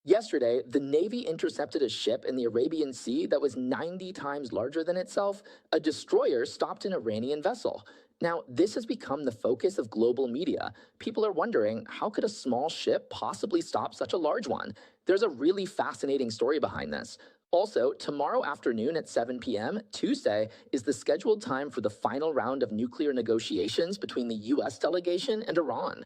Yesterday, the Navy intercepted a ship in the Arabian Sea that was 90 times larger than itself. A destroyer stopped an Iranian vessel. Now, this has become the focus of global media. People are wondering, how could a small ship possibly stop such a large one? There's a really fascinating story behind this. Also, tomorrow afternoon at 7 p.m., Tuesday, is the scheduled time for the final round of nuclear negotiations between the US delegation and Iran.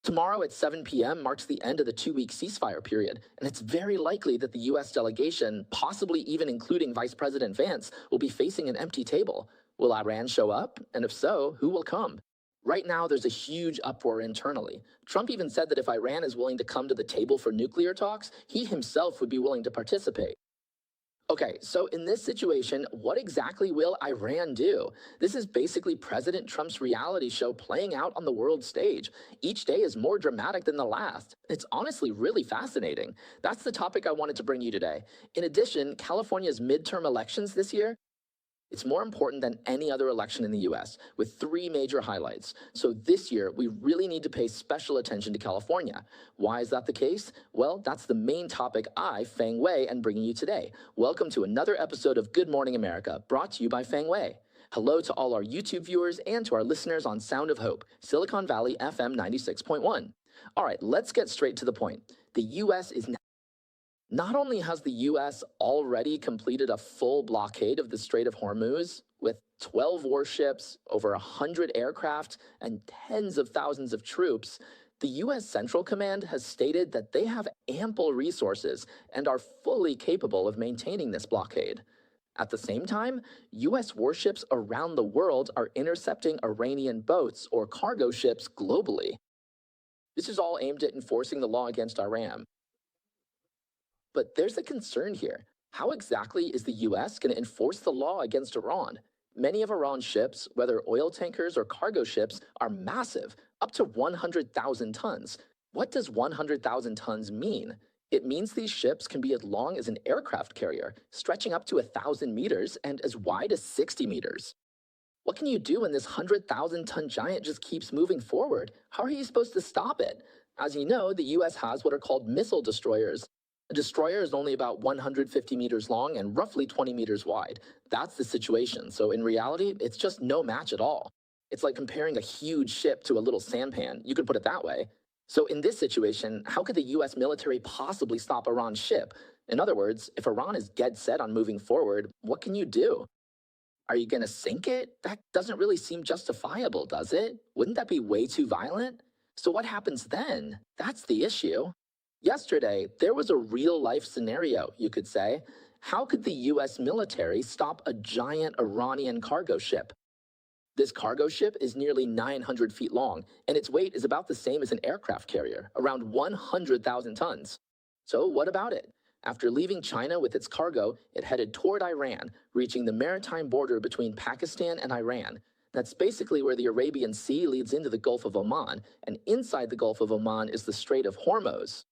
Tomorrow at 7 p.m. marks the end of the 2 week ceasefire period, and it's very likely that the U.S. delegation, possibly even including Vice President Vance, will be facing an empty table. Will Iran show up? And if so, who will come? Right now, there's a huge uproar internally. Trump even said that if Iran is willing to come to the table for nuclear talks, he himself would be willing to participate. Okay, so in this situation, what exactly will Iran do? This is basically President Trump's reality show playing out on the world stage. Each day is more dramatic than the last. It's honestly really fascinating. That's the topic I wanted to bring you today. In addition, California's midterm elections this year, it's more important than any other election in the US, with three major highlights. So this year, we really need to pay special attention to California. Why is that the case? Well, that's the main topic I, Feng Wei, am bringing you today. Welcome to another episode of Good Morning America, brought to you by Feng Wei. Hello to all our YouTube viewers and to our listeners on Sound of Hope, Silicon Valley FM 96.1. All right, let's get straight to the point. The US is Not only has the US already completed a full blockade of the Strait of Hormuz with 12 warships, over 100 aircraft, and tens of thousands of troops, the US Central Command has stated that they have ample resources and are fully capable of maintaining this blockade. At the same time, US warships around the world are intercepting Iranian boats or cargo ships globally. This is all aimed at enforcing the law against Iran. But there's a concern here. How exactly is the US going to enforce the law against Iran? Many of Iran's ships, whether oil tankers or cargo ships, are massive, up to 100,000 tons. What does 100,000 tons mean? It means these ships can be as long as an aircraft carrier, stretching up to 1,000 meters and as wide as 60 meters. What can you do when this 100,000-ton giant just keeps moving forward? How are you supposed to stop it? As you know, the US has what are called missile destroyers. A destroyer is only about 150 meters long and roughly 20 meters wide. That's the situation. So in reality, it's just no match at all. It's like comparing a huge ship to a little sampan. You could put it that way. So in this situation, how could the US military possibly stop Iran's ship? In other words, if Iran is dead set on moving forward, what can you do? Are you going to sink it? That doesn't really seem justifiable, does it? Wouldn't that be way too violent? So what happens then? That's the issue. Yesterday, there was a real-life scenario, you could say. How could the US military stop a giant Iranian cargo ship? This cargo ship is nearly 900 feet long, and its weight is about the same as an aircraft carrier, around 100,000 tons. So what about it? After leaving China with its cargo, it headed toward Iran, reaching the maritime border between Pakistan and Iran. That's basically where the Arabian Sea leads into the Gulf of Oman, and inside the Gulf of Oman is the Strait of Hormuz.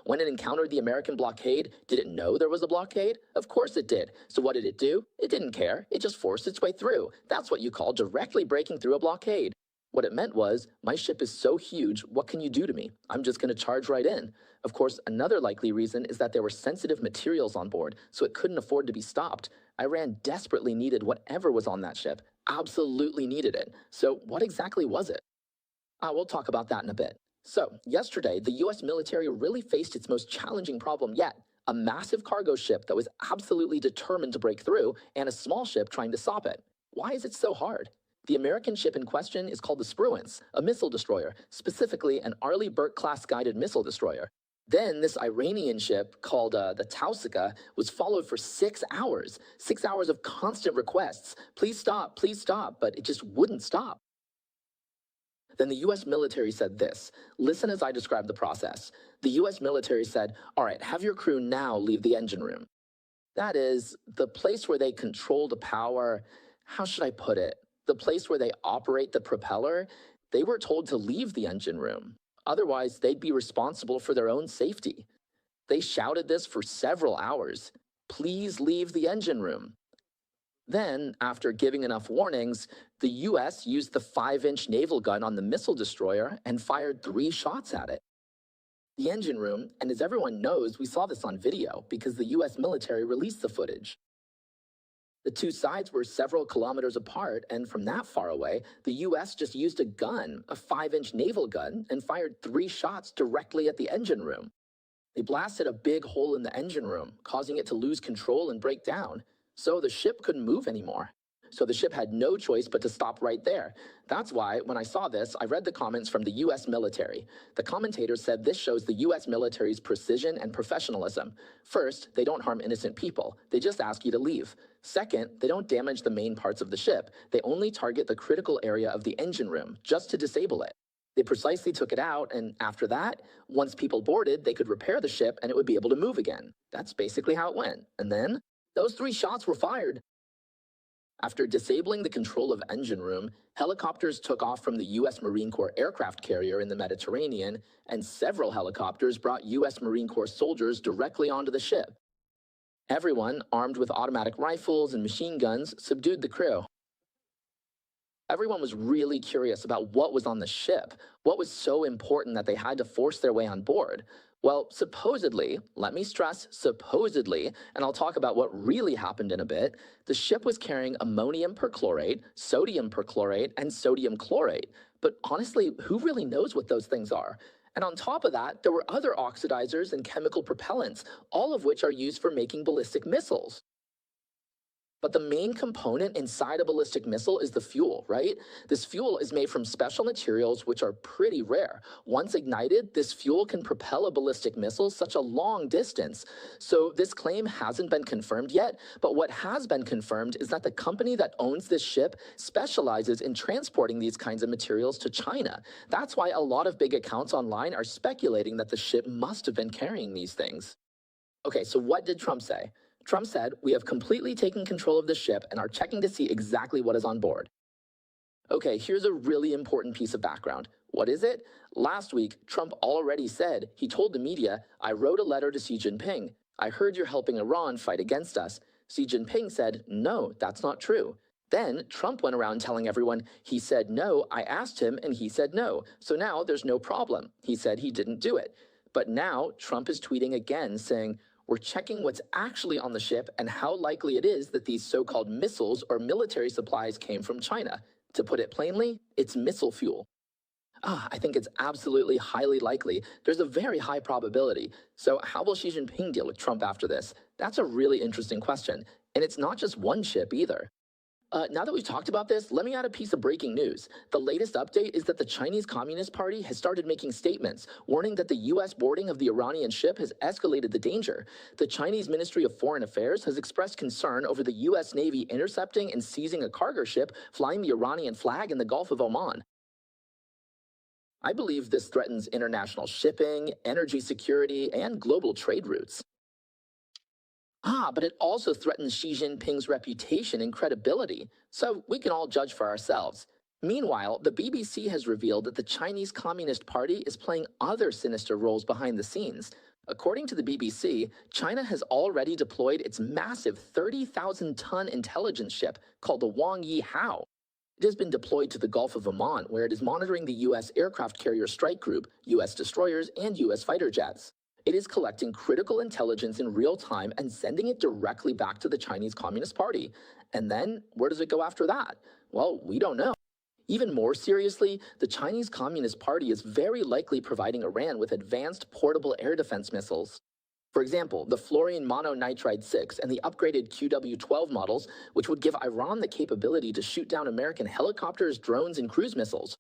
When it encountered the American blockade, did it know there was a blockade? Of course it did. So what did it do? It didn't care. It just forced its way through. That's what you call directly breaking through a blockade. What it meant was, my ship is so huge, what can you do to me? I'm just going to charge right in. Of course, another likely reason is that there were sensitive materials on board, so it couldn't afford to be stopped. Iran desperately needed whatever was on that ship. Absolutely needed it. So what exactly was it? We'll talk about that in a bit. So, yesterday, the US military really faced its most challenging problem yet, a massive cargo ship that was absolutely determined to break through, and a small ship trying to stop it. Why is it so hard? The American ship in question is called the Spruance, a missile destroyer, specifically an Arleigh Burke-class guided missile destroyer. Then this Iranian ship, called the Tausika, was followed for 6 hours. 6 hours of constant requests, please stop, but it just wouldn't stop. Then the US military said this. Listen as I describe the process. The US military said, all right, have your crew now leave the engine room. That is, the place where they control the power, how should I put it? The place where they operate the propeller, they were told to leave the engine room. Otherwise, they'd be responsible for their own safety. They shouted this for several hours. Please leave the engine room. Then, after giving enough warnings, the US used the 5-inch naval gun on the missile destroyer and fired 3 shots at it. the engine room, and as everyone knows, we saw this on video because the US military released the footage. The two sides were several kilometers apart, and from that far away, the US just used a gun, a 5-inch naval gun, and fired 3 shots directly at the engine room. They blasted a big hole in the engine room, causing it to lose control and break down, so the ship couldn't move anymore. So the ship had no choice but to stop right there. That's why, when I saw this, I read the comments from the US military. The commentators said this shows the US military's precision and professionalism. First, they don't harm innocent people. They just ask you to leave. Second, they don't damage the main parts of the ship. They only target the critical area of the engine room, just to disable it. They precisely took it out, and after that, once people boarded, they could repair the ship and it would be able to move again. That's basically how it went. And then, those 3 shots were fired. After disabling the control of engine room, helicopters took off from the US Marine Corps aircraft carrier in the Mediterranean, and several helicopters brought US Marine Corps soldiers directly onto the ship. Everyone, armed with automatic rifles and machine guns, subdued the crew. Everyone was really curious about what was on the ship. What was so important that they had to force their way on board? Well, supposedly, let me stress supposedly, and I'll talk about what really happened in a bit, the ship was carrying ammonium perchlorate, sodium perchlorate, and sodium chlorate. But honestly, who really knows what those things are? And on top of that, there were other oxidizers and chemical propellants, all of which are used for making ballistic missiles. But the main component inside a ballistic missile is the fuel, right? This fuel is made from special materials which are pretty rare. Once ignited, this fuel can propel a ballistic missile such a long distance. So this claim hasn't been confirmed yet, but what has been confirmed is that the company that owns this ship specializes in transporting these kinds of materials to China. That's why a lot of big accounts online are speculating that the ship must have been carrying these things. Okay, so what did Trump say? Trump said, "We have completely taken control of the ship and are checking to see exactly what is on board." Okay, here's a really important piece of background. What is it? Last week, Trump already said, he told the media, "I wrote a letter to Xi Jinping. I heard you're helping Iran fight against us." Xi Jinping said, "No, that's not true." Then Trump went around telling everyone, "He said no, I asked him and he said no. So now there's no problem. He said he didn't do it." But now Trump is tweeting again saying, "We're checking what's actually on the ship and how likely it is that these so-called missiles or military supplies came from China. To put it plainly, it's missile fuel." I think it's absolutely highly likely. There's a very high probability. So how will Xi Jinping deal with Trump after this? That's a really interesting question. And it's not just one ship either. Now that we've talked about this, let me add a piece of breaking news. The latest update is that the Chinese Communist Party has started making statements, warning that the US boarding of the Iranian ship has escalated the danger. The Chinese Ministry of Foreign Affairs has expressed concern over the US Navy intercepting and seizing a cargo ship flying the Iranian flag in the Gulf of Oman. I believe this threatens international shipping, energy security, and global trade routes. But it also threatens Xi Jinping's reputation and credibility, so we can all judge for ourselves. Meanwhile, the BBC has revealed that the Chinese Communist Party is playing other sinister roles behind the scenes. According to the BBC, China has already deployed its massive 30,000-ton intelligence ship called the Wang Yi Hao. It has been deployed to the Gulf of Oman, where it is monitoring the U.S. aircraft carrier strike group, U.S. destroyers, and U.S. fighter jets. It is collecting critical intelligence in real time and sending it directly back to the Chinese Communist Party. And then, where does it go after that? Well, we don't know. Even more seriously, the Chinese Communist Party is very likely providing Iran with advanced portable air defense missiles. For example, the fluorine mononitride 6 and the upgraded QW-12 models, which would give Iran the capability to shoot down American helicopters, drones, and cruise missiles.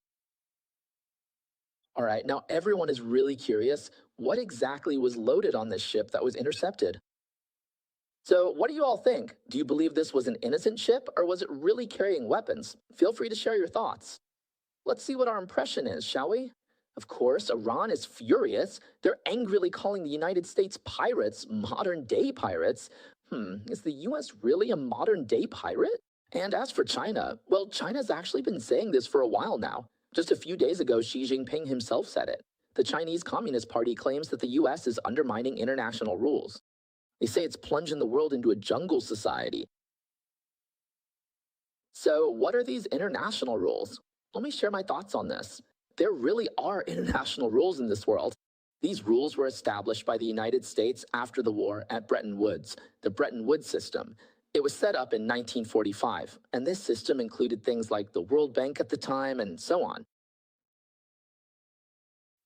All right, now everyone is really curious, what exactly was loaded on this ship that was intercepted? So what do you all think? Do you believe this was an innocent ship, or was it really carrying weapons? Feel free to share your thoughts. Let's see what our impression is, shall we? Of course, Iran is furious. They're angrily calling the United States pirates, modern-day pirates. Is the US really a modern-day pirate? And as for China, well, China's actually been saying this for a while now. Just a few days ago, Xi Jinping himself said it. The Chinese Communist Party claims that the US is undermining international rules. They say it's plunging the world into a jungle society. So what are these international rules? Let me share my thoughts on this. There really are international rules in this world. These rules were established by the United States after the war at Bretton Woods, the Bretton Woods system. It was set up in 1945, and this system included things like the World Bank at the time and so on.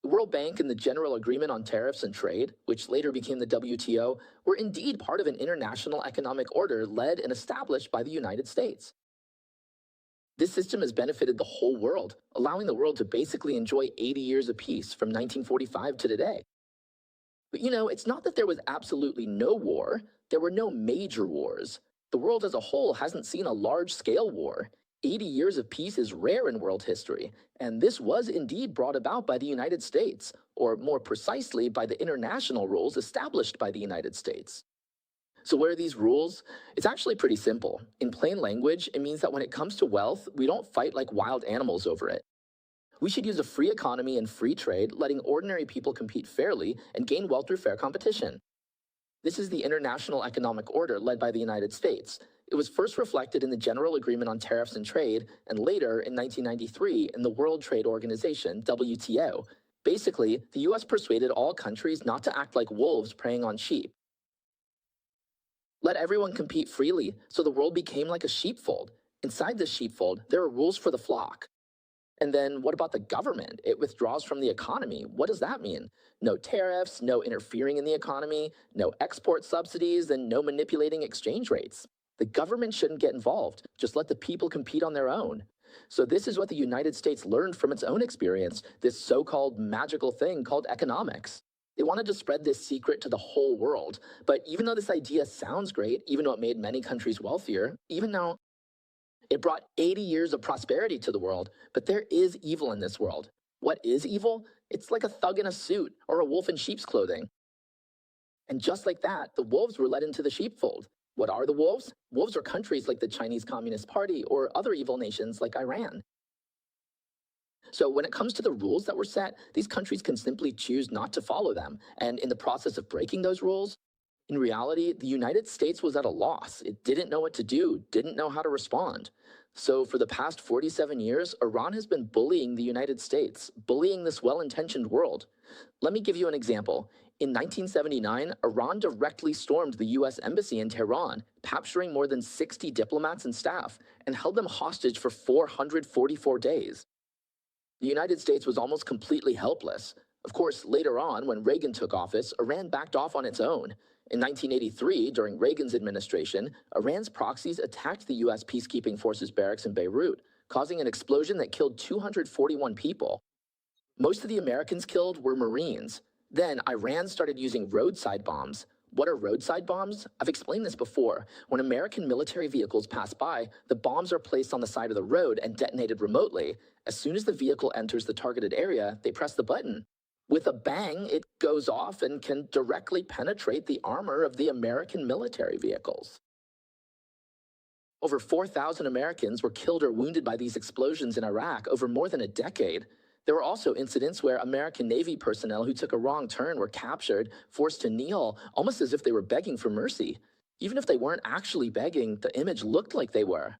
The World Bank and the General Agreement on Tariffs and Trade, which later became the WTO, were indeed part of an international economic order led and established by the United States. This system has benefited the whole world, allowing the world to basically enjoy 80 years of peace from 1945 to today. But it's not that there was absolutely no war. There were no major wars. The world as a whole hasn't seen a large-scale war. 80 years of peace is rare in world history, and this was indeed brought about by the United States, or more precisely by the international rules established by the United States. So what are these rules? It's actually pretty simple. In plain language, it means that when it comes to wealth, we don't fight like wild animals over it. We should use a free economy and free trade, letting ordinary people compete fairly and gain wealth through fair competition. This is the international economic order led by the United States. It was first reflected in the General Agreement on Tariffs and Trade, and later in 1993 in the World Trade Organization, WTO. Basically, the US persuaded all countries not to act like wolves preying on sheep. Let everyone compete freely, so the world became like a sheepfold. Inside the sheepfold, there are rules for the flock. And then what about the government? It withdraws from the economy. What does that mean? No tariffs, no interfering in the economy, no export subsidies, and no manipulating exchange rates. The government shouldn't get involved. Just let the people compete on their own. So this is what the United States learned from its own experience, this so-called magical thing called economics. They wanted to spread this secret to the whole world. But even though this idea sounds great, even though it made many countries wealthier, even though it brought 80 years of prosperity to the world, but there is evil in this world. What is evil? It's like a thug in a suit or a wolf in sheep's clothing. And just like that, the wolves were led into the sheepfold. What are the wolves? Wolves are countries like the Chinese Communist Party or other evil nations like Iran. So when it comes to the rules that were set, these countries can simply choose not to follow them. And in the process of breaking those rules, in reality, the United States was at a loss. It didn't know what to do, didn't know how to respond. So for the past 47 years, Iran has been bullying the United States, bullying this well-intentioned world. Let me give you an example. In 1979, Iran directly stormed the US embassy in Tehran, capturing more than 60 diplomats and staff, and held them hostage for 444 days. The United States was almost completely helpless. Of course, later on, when Reagan took office, Iran backed off on its own. In 1983, during Reagan's administration, Iran's proxies attacked the US peacekeeping forces barracks in Beirut, causing an explosion that killed 241 people. Most of the Americans killed were Marines. Then Iran started using roadside bombs. What are roadside bombs? I've explained this before. When American military vehicles pass by, the bombs are placed on the side of the road and detonated remotely. As soon as the vehicle enters the targeted area, they press the button. With a bang, it goes off and can directly penetrate the armor of the American military vehicles. Over 4,000 Americans were killed or wounded by these explosions in Iraq over more than a decade. There were also incidents where American Navy personnel who took a wrong turn were captured, forced to kneel, almost as if they were begging for mercy. Even if they weren't actually begging, the image looked like they were.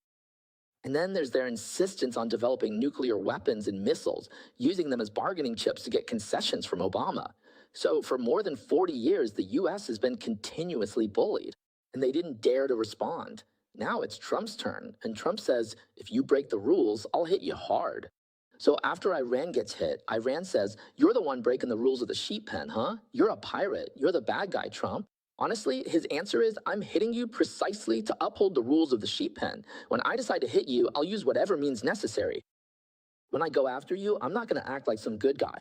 And then there's their insistence on developing nuclear weapons and missiles, using them as bargaining chips to get concessions from Obama. So for more than 40 years, the US has been continuously bullied, and they didn't dare to respond. Now it's Trump's turn, and Trump says, if you break the rules, I'll hit you hard. So after Iran gets hit, Iran says, you're the one breaking the rules of the sheep pen, huh? You're a pirate. You're the bad guy, Trump. Honestly, his answer is, I'm hitting you precisely to uphold the rules of the sheep pen. When I decide to hit you, I'll use whatever means necessary. When I go after you, I'm not going to act like some good guy.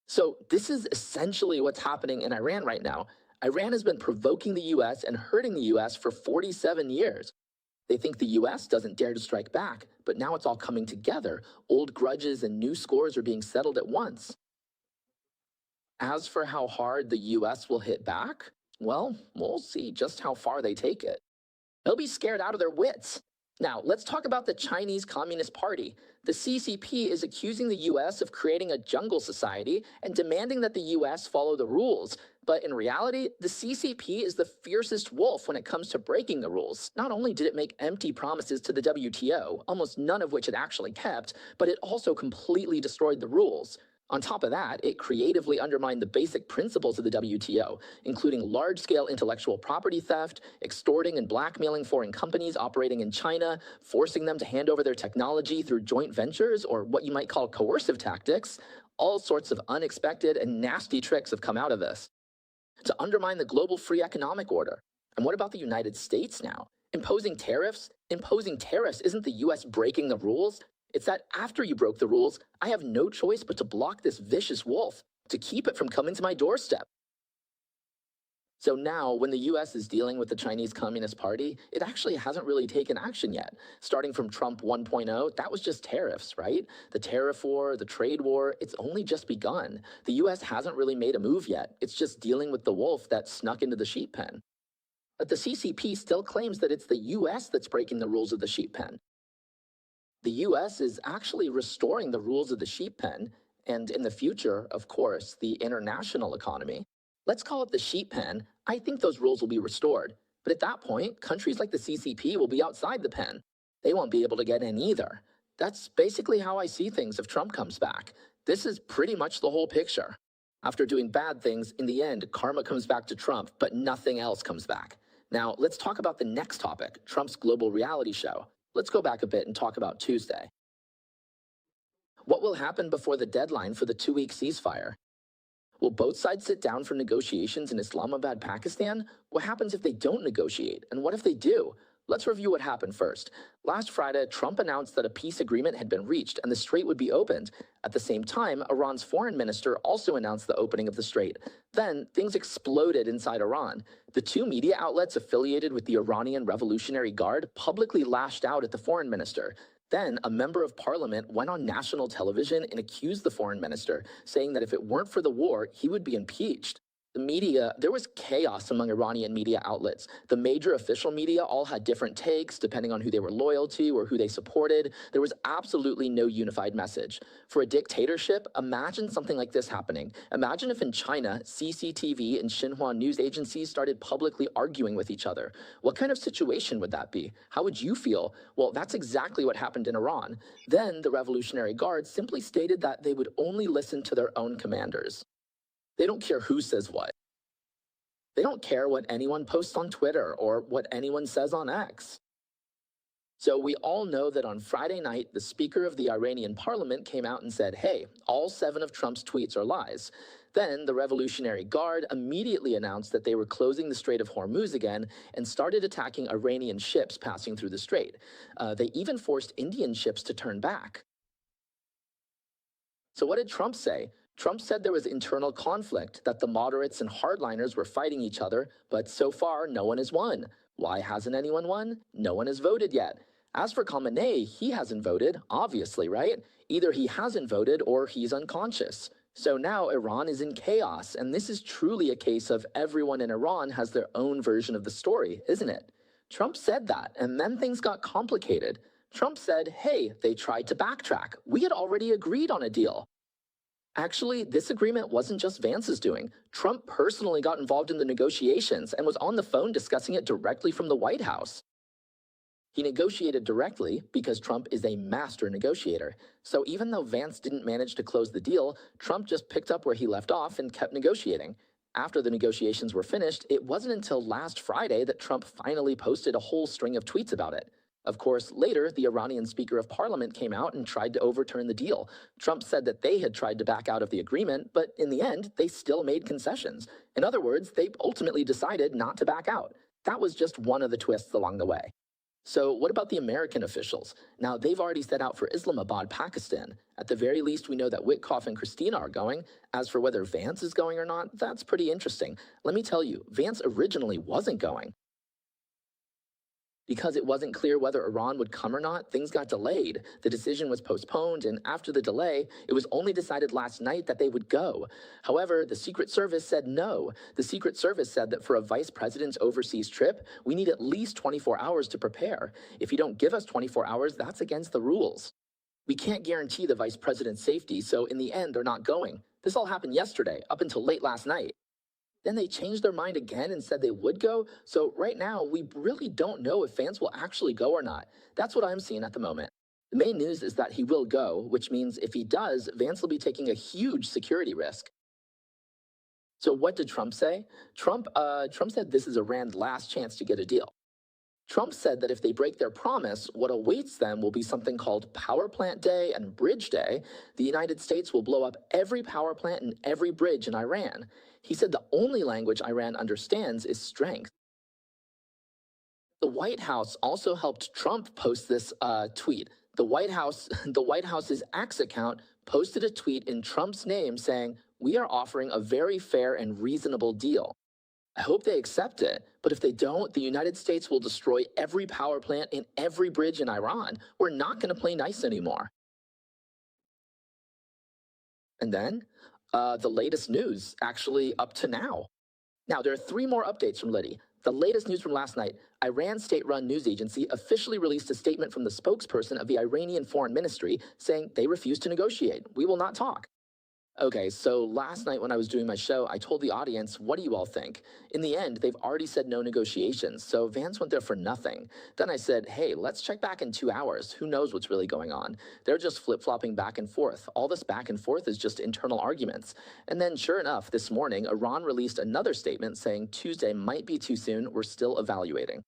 So this is essentially what's happening in Iran right now. Iran has been provoking the US and hurting the US for 47 years. They think the US doesn't dare to strike back, but now it's all coming together. Old grudges and new scores are being settled at once. As for how hard the US will hit back, well, we'll see just how far they take it. They'll be scared out of their wits. Now, let's talk about the Chinese Communist Party. The CCP is accusing the US of creating a jungle society and demanding that the US follow the rules. But in reality, the CCP is the fiercest wolf when it comes to breaking the rules. Not only did it make empty promises to the WTO, almost none of which it actually kept, but it also completely destroyed the rules. On top of that, it creatively undermined the basic principles of the WTO, including large-scale intellectual property theft, extorting and blackmailing foreign companies operating in China, forcing them to hand over their technology through joint ventures or what you might call coercive tactics. All sorts of unexpected and nasty tricks have come out of this to undermine the global free economic order. And what about the United States now? Imposing tariffs? Imposing tariffs isn't the US breaking the rules. It's that after you broke the rules, I have no choice but to block this vicious wolf, to keep it from coming to my doorstep. So now, when the US is dealing with the Chinese Communist Party, it actually hasn't really taken action yet. Starting from Trump 1.0, that was just tariffs, right? The tariff war, the trade war, it's only just begun. The US hasn't really made a move yet. It's just dealing with the wolf that snuck into the sheep pen. But the CCP still claims that it's the US that's breaking the rules of the sheep pen. The US is actually restoring the rules of the sheep pen, and in the future, of course, the international economy. Let's call it the sheep pen. I think those rules will be restored. But at that point, countries like the CCP will be outside the pen. They won't be able to get in either. That's basically how I see things if Trump comes back. This is pretty much the whole picture. After doing bad things, in the end, karma comes back to Trump, but nothing else comes back. Now, let's talk about the next topic, Trump's global reality show. Let's go back a bit and talk about Tuesday. What will happen before the deadline for the 2-week ceasefire? Will both sides sit down for negotiations in Islamabad, Pakistan? What happens if they don't negotiate? And what if they do? Let's review what happened first. Last Friday, Trump announced that a peace agreement had been reached and the strait would be opened. At the same time, Iran's foreign minister also announced the opening of the strait. Then, things exploded inside Iran. The two media outlets affiliated with the Iranian Revolutionary Guard publicly lashed out at the foreign minister. Then, a member of parliament went on national television and accused the foreign minister, saying that if it weren't for the war, he would be impeached. The media, there was chaos among Iranian media outlets. The major official media all had different takes, depending on who they were loyal to or who they supported. There was absolutely no unified message. For a dictatorship, imagine something like this happening. Imagine if in China, CCTV and Xinhua news agencies started publicly arguing with each other. What kind of situation would that be? How would you feel? Well, that's exactly what happened in Iran. Then the Revolutionary Guard simply stated that they would only listen to their own commanders. They don't care who says what. They don't care what anyone posts on Twitter or what anyone says on X. So we all know that on Friday night, the Speaker of the Iranian parliament came out and said, hey, all 7 of Trump's tweets are lies. Then the Revolutionary Guard immediately announced that they were closing the Strait of Hormuz again and started attacking Iranian ships passing through the strait. They even forced Indian ships to turn back. So what did Trump say? Trump said there was internal conflict, that the moderates and hardliners were fighting each other, but so far no one has won. Why hasn't anyone won? No one has voted yet. As for Khamenei, he hasn't voted, obviously, right? Either he hasn't voted or he's unconscious. So now Iran is in chaos, and this is truly a case of everyone in Iran has their own version of the story, isn't it? Trump said that, and then things got complicated. Trump said, hey, they tried to backtrack. We had already agreed on a deal. Actually, this agreement wasn't just Vance's doing. Trump personally got involved in the negotiations and was on the phone discussing it directly from the White House. He negotiated directly because Trump is a master negotiator. So even though Vance didn't manage to close the deal, Trump just picked up where he left off and kept negotiating. After the negotiations were finished, it wasn't until last Friday that Trump finally posted a whole string of tweets about it. Of course, later, the Iranian Speaker of Parliament came out and tried to overturn the deal. Trump said that they had tried to back out of the agreement, but in the end, they still made concessions. In other words, they ultimately decided not to back out. That was just one of the twists along the way. So what about the American officials? Now, they've already set out for Islamabad, Pakistan. At the very least, we know that Witkoff and Christina are going. As for whether Vance is going or not, that's pretty interesting. Let me tell you, Vance originally wasn't going. Because it wasn't clear whether Iran would come or not, things got delayed. The decision was postponed, and after the delay, it was only decided last night that they would go. However, the Secret Service said no. The Secret Service said that for a vice president's overseas trip, we need at least 24 hours to prepare. If you don't give us 24 hours, that's against the rules. We can't guarantee the vice president's safety, so in the end, they're not going. This all happened yesterday, up until late last night. Then they changed their mind again and said they would go, so right now we really don't know if Vance will actually go or not. That's what I'm seeing at the moment. The main news is that he will go, which means if he does, Vance will be taking a huge security risk. So what did Trump say? Trump said this is Iran's last chance to get a deal. Trump said that if they break their promise, what awaits them will be something called Power Plant Day and Bridge Day. The United States will blow up every power plant and every bridge in Iran. He said the only language Iran understands is strength. The White House also helped Trump post this tweet. The White House's X account posted a tweet in Trump's name saying, "We are offering a very fair and reasonable deal." I hope they accept it, but if they don't, the United States will destroy every power plant and every bridge in Iran. We're not going to play nice anymore. And then, the latest news, actually up to now. Now, there are three more updates from Liddy. The latest news from last night, Iran's state-run news agency officially released a statement from the spokesperson of the Iranian Foreign Ministry saying they refuse to negotiate. We will not talk. Okay, so last night when I was doing my show, I told the audience, what do you all think? In the end, they've already said no negotiations, so Vance went there for nothing. Then I said, hey, let's check back in 2 hours. Who knows what's really going on? They're just flip-flopping back and forth. All this back and forth is just internal arguments. And then sure enough, this morning, Iran released another statement saying Tuesday might be too soon, we're still evaluating.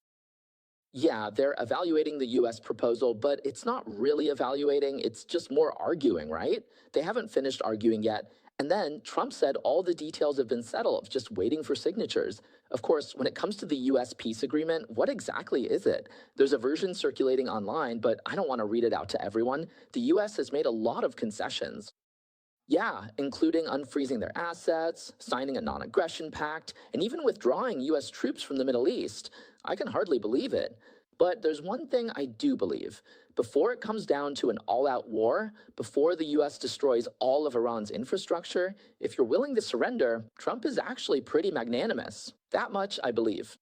Yeah, they're evaluating the US proposal, but it's not really evaluating, it's just more arguing, right? They haven't finished arguing yet. And then Trump said all the details have been settled, just waiting for signatures. Of course, when it comes to the US peace agreement, what exactly is it? There's a version circulating online, but I don't want to read it out to everyone. The US has made a lot of concessions. Yeah, including unfreezing their assets, signing a non-aggression pact, and even withdrawing US troops from the Middle East. I can hardly believe it. But there's one thing I do believe. Before it comes down to an all-out war, before the US destroys all of Iran's infrastructure, if you're willing to surrender, Trump is actually pretty magnanimous. That much I believe.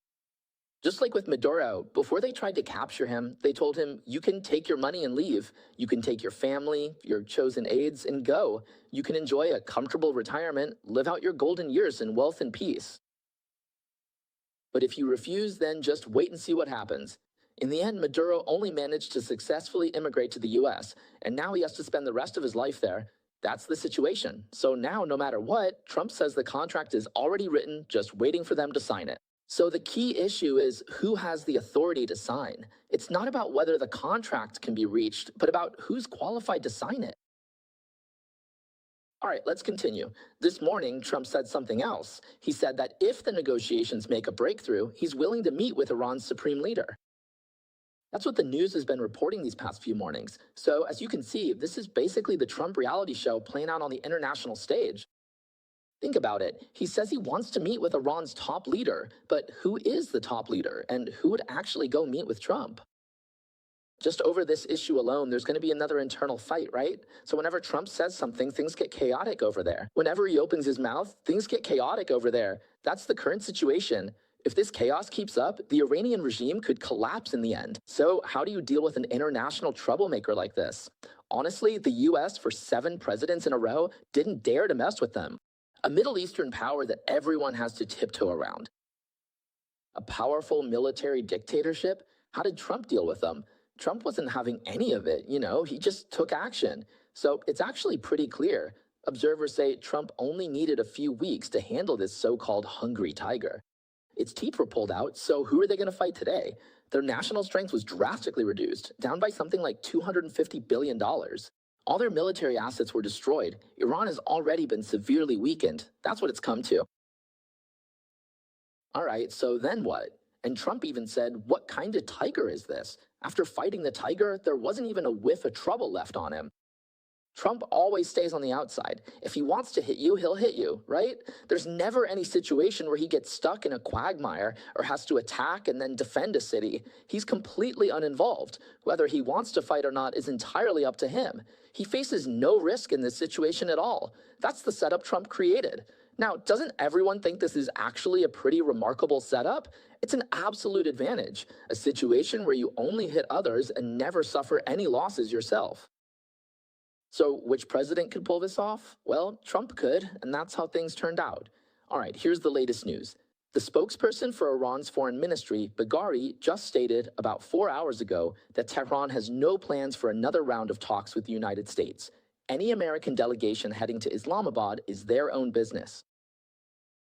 Just like with Maduro, before they tried to capture him, they told him, you can take your money and leave. You can take your family, your chosen aides, and go. You can enjoy a comfortable retirement, live out your golden years in wealth and peace. But if you refuse, then just wait and see what happens. In the end, Maduro only managed to successfully immigrate to the US, and now he has to spend the rest of his life there. That's the situation. So now, no matter what, Trump says the contract is already written, just waiting for them to sign it. So the key issue is who has the authority to sign. It's not about whether the contract can be reached, but about who's qualified to sign it. All right, let's continue. This morning, Trump said something else. He said that if the negotiations make a breakthrough, he's willing to meet with Iran's supreme leader. That's what the news has been reporting these past few mornings. So as you can see, this is basically the Trump reality show playing out on the international stage. Think about it. He says he wants to meet with Iran's top leader, but who is the top leader and who would actually go meet with Trump? Just over this issue alone, there's going to be another internal fight, right? So whenever Trump says something, things get chaotic over there. Whenever he opens his mouth, things get chaotic over there. That's the current situation. If this chaos keeps up, the Iranian regime could collapse in the end. So how do you deal with an international troublemaker like this? Honestly, the US, for 7 presidents in a row, didn't dare to mess with them. A Middle Eastern power that everyone has to tiptoe around. A powerful military dictatorship? How did Trump deal with them? Trump wasn't having any of it, he just took action. So it's actually pretty clear. Observers say Trump only needed a few weeks to handle this so-called hungry tiger. Its teeth were pulled out, so who are they going to fight today? Their national strength was drastically reduced, down by something like $250 billion. All their military assets were destroyed. Iran has already been severely weakened. That's what it's come to. All right, so then what? And Trump even said, what kind of tiger is this? After fighting the tiger, there wasn't even a whiff of trouble left on him. Trump always stays on the outside. If he wants to hit you, he'll hit you, right? There's never any situation where he gets stuck in a quagmire or has to attack and then defend a city. He's completely uninvolved. Whether he wants to fight or not is entirely up to him. He faces no risk in this situation at all. That's the setup Trump created. Now, doesn't everyone think this is actually a pretty remarkable setup? It's an absolute advantage, a situation where you only hit others and never suffer any losses yourself. So which president could pull this off? Well, Trump could, and that's how things turned out. All right, here's the latest news. The spokesperson for Iran's foreign ministry, Bagheri, just stated about 4 hours ago that Tehran has no plans for another round of talks with the United States. Any American delegation heading to Islamabad is their own business.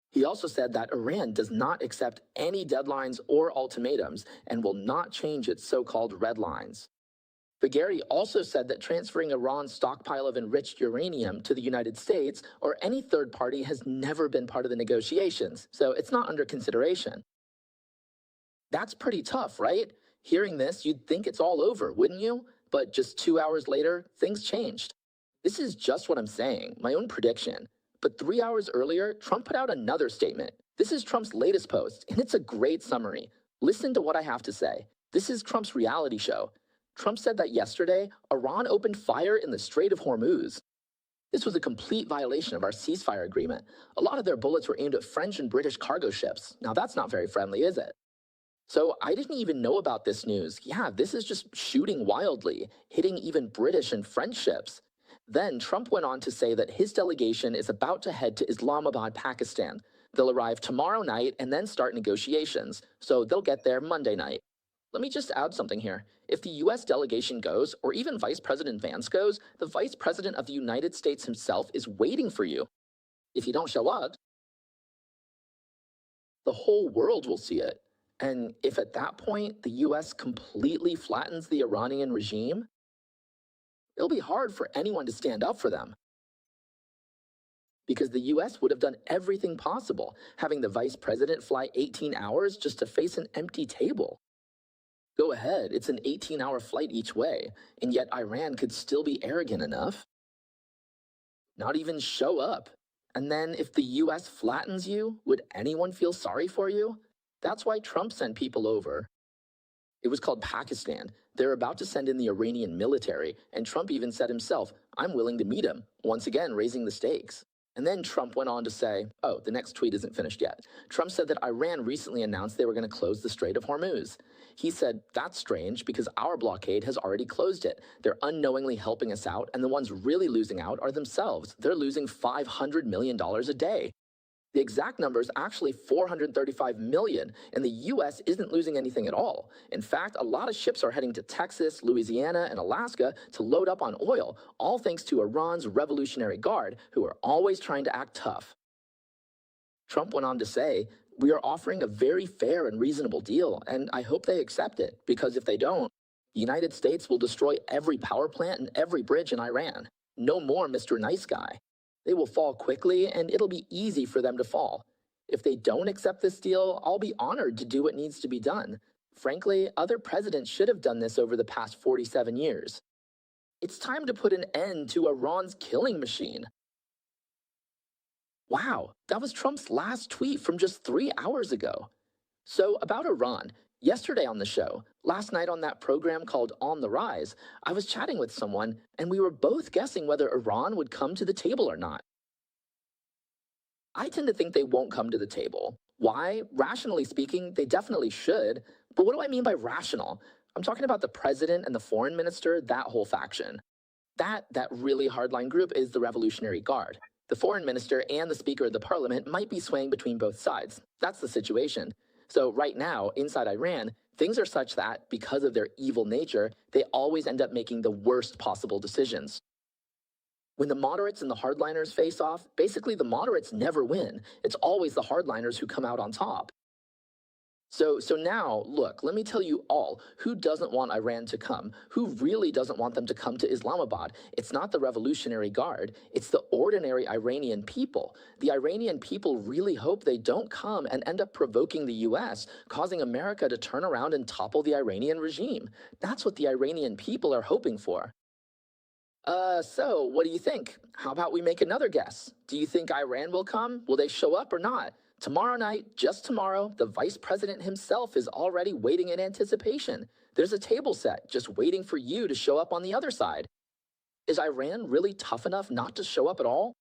He also said that Iran does not accept any deadlines or ultimatums and will not change its so-called red lines. Bagheri also said that transferring Iran's stockpile of enriched uranium to the United States or any third party has never been part of the negotiations, so it's not under consideration. That's pretty tough, right? Hearing this, you'd think it's all over, wouldn't you? But just 2 hours later, things changed. This is just what I'm saying, my own prediction. But 3 hours earlier, Trump put out another statement. This is Trump's latest post, and it's a great summary. Listen to what I have to say. This is Trump's reality show. Trump said that yesterday, Iran opened fire in the Strait of Hormuz. This was a complete violation of our ceasefire agreement. A lot of their bullets were aimed at French and British cargo ships. Now that's not very friendly, is it? So I didn't even know about this news. Yeah, this is just shooting wildly, hitting even British and French ships. Then Trump went on to say that his delegation is about to head to Islamabad, Pakistan. They'll arrive tomorrow night and then start negotiations, so they'll get there Monday night. Let me just add something here. If the US delegation goes, or even Vice President Vance goes, the Vice President of the United States himself is waiting for you. If you don't show up, the whole world will see it. And if at that point the US completely flattens the Iranian regime, it'll be hard for anyone to stand up for them. Because the US would have done everything possible, having the vice president fly 18 hours just to face an empty table. Go ahead, it's an 18-hour flight each way, and yet Iran could still be arrogant enough, not even show up. And then if the US flattens you, would anyone feel sorry for you? That's why Trump sent people over. It was called Pakistan. They're about to send in the Iranian military, and Trump even said himself, I'm willing to meet him, once again raising the stakes. And then Trump went on to say, oh, the next tweet isn't finished yet. Trump said that Iran recently announced they were going to close the Strait of Hormuz. He said, that's strange because our blockade has already closed it. They're unknowingly helping us out, and the ones really losing out are themselves. They're losing $500 million a day. The exact number is actually 435 million, and the US isn't losing anything at all. In fact, a lot of ships are heading to Texas, Louisiana, and Alaska to load up on oil, all thanks to Iran's Revolutionary Guard, who are always trying to act tough. Trump went on to say, we are offering a very fair and reasonable deal, and I hope they accept it, because if they don't, the United States will destroy every power plant and every bridge in Iran. No more Mr. Nice Guy. They will fall quickly, and it'll be easy for them to fall. If they don't accept this deal, I'll be honored to do what needs to be done. Frankly, other presidents should have done this over the past 47 years. It's time to put an end to Iran's killing machine. Wow, that was Trump's last tweet from just 3 hours ago. So about Iran, yesterday on the show, last night on that program called On the Rise, I was chatting with someone and we were both guessing whether Iran would come to the table or not. I tend to think they won't come to the table. Why? Rationally speaking, they definitely should. But what do I mean by rational? I'm talking about the president and the foreign minister, that whole faction. That really hardline group is the Revolutionary Guard. The foreign minister and the speaker of the parliament might be swaying between both sides. That's the situation. So right now, inside Iran, things are such that, because of their evil nature, they always end up making the worst possible decisions. When the moderates and the hardliners face off, basically the moderates never win. It's always the hardliners who come out on top. So now, look, let me tell you all, who doesn't want Iran to come? Who really doesn't want them to come to Islamabad? It's not the Revolutionary Guard, it's the ordinary Iranian people. The Iranian people really hope they don't come and end up provoking the US, causing America to turn around and topple the Iranian regime. That's what the Iranian people are hoping for. So what do you think? How about we make another guess? Do you think Iran will come? Will they show up or not? Tomorrow night, just tomorrow, the vice president himself is already waiting in anticipation. There's a table set just waiting for you to show up on the other side. Is Iran really tough enough not to show up at all?